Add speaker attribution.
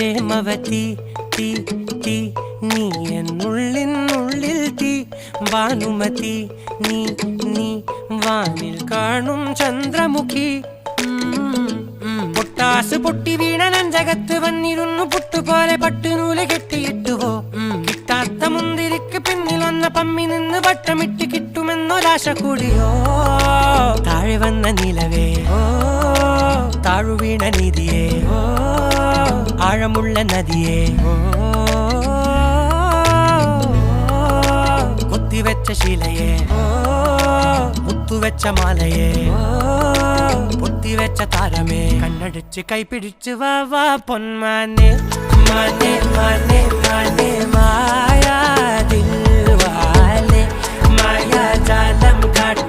Speaker 1: പ്രേമവതി തീ തീ നീ എന്നുള്ളിൽ തീ ഭാനുമതി നീ നീ വാനിൽ കാണും ചന്ദ്രമുഖി പൊട്ടാസ് പൊട്ടി വീണ നെഞ്ചകത്ത് വന്നിരുന്നു പുട്ടുപോലെ പട്ടുനൂല് കെട്ടിയിട്ടുവോ കിട്ടാത്ത മുന്തിരിക്ക് പിന്നിൽ വന്ന പമ്മി നിന്ന് വട്ടമിട്ട് കിട്ടുമെന്നൊരാശ കൂടിയോ താഴെ വന്ന നിലവേ താഴു വീണ നിധിയേ ആഴമുള്ള നദിയേ കൊത്തിവെച്ച ശിലയേ മുത്തുവെച്ച മാലയേ പൊത്തിവെച്ച താരമേ കണ്ണടിച്ച് കൈപിടിച്ച് വാ വാ പൊന്മാനെ മാനെ മാനെ മാനെ മായാ ദിൽവാലെ മായാ ജാലം കാട്ടി